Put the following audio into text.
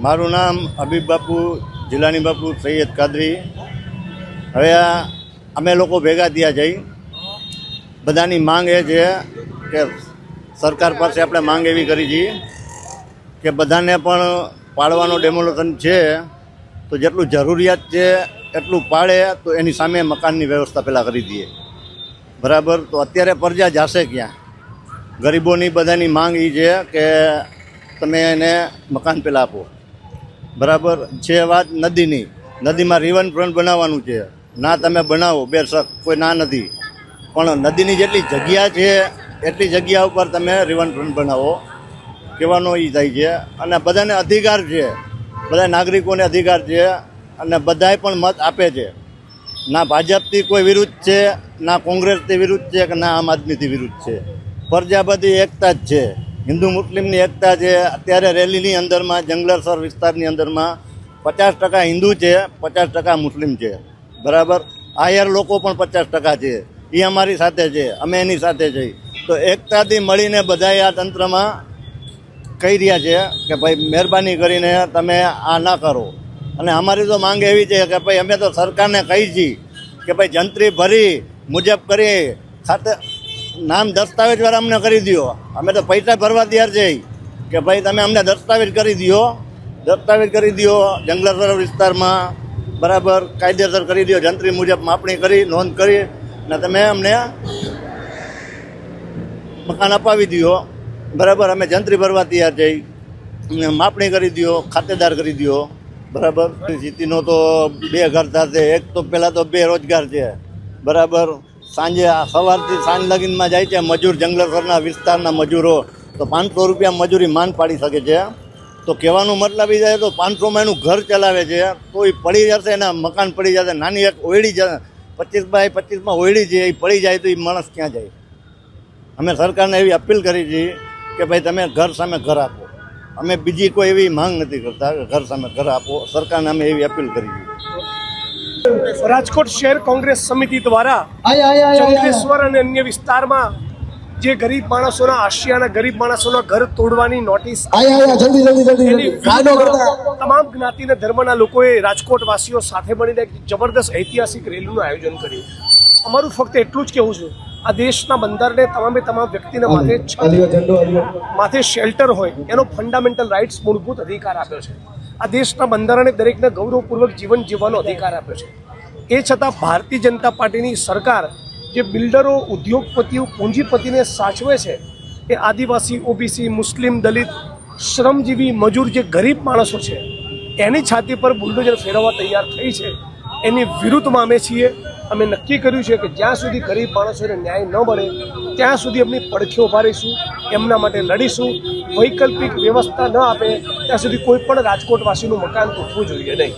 મારું નામ હબીબ બાપુ જિલ્લાની બાપુ સૈયદ કાદરી. હવે અમે લોકો ભેગા થયા જઈ, બધાની માંગ એ છે કે સરકાર પાસે આપણે માંગ એવી કરી છીએ કે બધાને પણ પાડવાનો ડેમોલેશન છે તો જેટલું જરૂરિયાત છે એટલું પાડે તો એની સામે મકાનની વ્યવસ્થા પહેલાં કરી દઈએ. બરાબર, તો અત્યારે પ્રજા જશે ક્યાં? ગરીબોની બધાની માંગ એ છે કે તમે એને મકાન પહેલાં આપો. બરાબર છે. વાત નદીની, નદીમાં રિવરફ્રન્ટ બનાવવાનું છે, ના તમે બનાવો, બેશક કોઈ ના નથી, પણ નદીની જેટલી જગ્યા છે એટલી જગ્યા ઉપર તમે રિવરફ્રન્ટ બનાવો, કહેવાનો એ થાય છે. અને બધાને અધિકાર છે, બધા નાગરિકોને અધિકાર છે અને બધાએ પણ મત આપે છે. ના ભાજપથી કોઈ વિરુદ્ધ છે, ના કોંગ્રેસથી વિરુદ્ધ છે કે ના આમ આદમીથી વિરુદ્ધ છે. પ્રજા બધી એકતા જ છે, હિન્દુ મુસ્લિમની એકતા છે. અત્યારે રેલીની અંદરમાં જંગલેશ્વર વિસ્તારની અંદરમાં 50% હિન્દુ છે, 50% મુસ્લિમ છે. બરાબર, આયર લોકો પણ 50% છે, એ અમારી સાથે છે, અમે એની સાથે છીએ. તો એકતાથી મળીને બધાએ આ તંત્રમાં કહી રહ્યા છે કે ભાઈ મહેરબાની કરીને તમે આ ના કરો. અને અમારી તો માંગ એવી છે કે ભાઈ અમે તો સરકારને કહી છીએ કે ભાઈ જંત્રી ભરી મુજબ કરી ખાતે નામ દસ્તાવેજવાળા અમને કરી દો. અમે તો પૈસા ભરવા તૈયાર છે કે ભાઈ તમે અમને દસ્તાવેજ કરી દો, દસ્તાવેજ કરી દો જંગલેશ્વર વિસ્તારમાં. બરાબર, કાયદેસર કરી દો, જંત્રી મુજબ માપણી કરી નોંધ કરી ને તમે અમને મકાન અપાવી દો. બરાબર, અમે જંત્રી ભરવા તૈયાર છે, માપણી કરી દો, ખાતેદાર કરી દો. બરાબર, સ્થિતિનો તો 2 ઘર થશે. એક તો પહેલાં તો બેરોજગાર છે. બરાબર, સાંજે સવારથી સાંજ લગીનમાં જાય છે મજૂર, જંગલેશ્વરના વિસ્તારના મજૂરો તો 500 રૂપિયા મજૂરી માંડ પાડી શકે છે. તો કહેવાનું મતલબ એ જાય તો 500માં એનું ઘર ચલાવે છે, તો એ પડી જશે, એના મકાન પડી જશે. નાની એક ઓયડી 25x25માં ઓયડી છે, એ પડી જાય તો એ માણસ ક્યાં જાય? અમે સરકારને એવી અપીલ કરી છે કે ભાઈ તમે ઘર સામે ઘર આપો. અમે બીજી કોઈ એવી માંગ નથી કરતા કે ઘર સામે ઘર આપો. સરકારને અમે એવી અપીલ કરી છે. રાજકોટ શહેર કોંગ્રેસ સમિતિ દ્વારા જંગલેશ્વર અને અન્ય વિસ્તારમાં જે ગરીબ માણસોના આશિયાના ગરીબ માણસોના ઘર તોડવાની નોટિસ તમામ જ્ઞાતિ અને ધર્મના લોકોએ રાજકોટ વાસીઓ સાથે મળીને એક જબરદસ્ત ઐતિહાસિક રેલીનું આયોજન કર્યું. અમારું ફક્ત એટલું જ કહેવું છે, આ દેશના બંધારણે તમામ વ્યક્તિને માથે શેલ્ટર હોય એનો ફંડામેન્ટલ રાઇટ્સ મૂળભૂત અધિકાર આપ્યો છે. આ દેશના બંધારણે દરેકને ગૌરવપૂર્વક જીવન જીવવાનો અધિકાર આપ્યો છે. એ છતાં ભારતીય જનતા પાર્ટીની સરકાર જે બિલ્ડરો, ઉદ્યોગપતિઓ, પૂંજીપતિને સાચવે છે, એ આદિવાસી, ઓબીસી, મુસ્લિમ, દલિત, શ્રમજીવી, મજૂર જે ગરીબ માણસો છે એની છાતી પર બુલડોઝર ફેરવવા તૈયાર થઈ છે, એની વિરુદ્ધમાં અમે છીએ. અમે નક્કી કર્યું છે કે જ્યાં સુધી ગરીબ માણસોને ન્યાય ન મળે ત્યાં સુધી એમની પડખે ઊભા રહીશું, એમના માટે લડીશું. વૈકલ્પિક વ્યવસ્થા ન આપે ત્યાં સુધી કોઈ પણ રાજકોટવાસીનું મકાન તૂટવું જોઈએ નહીં.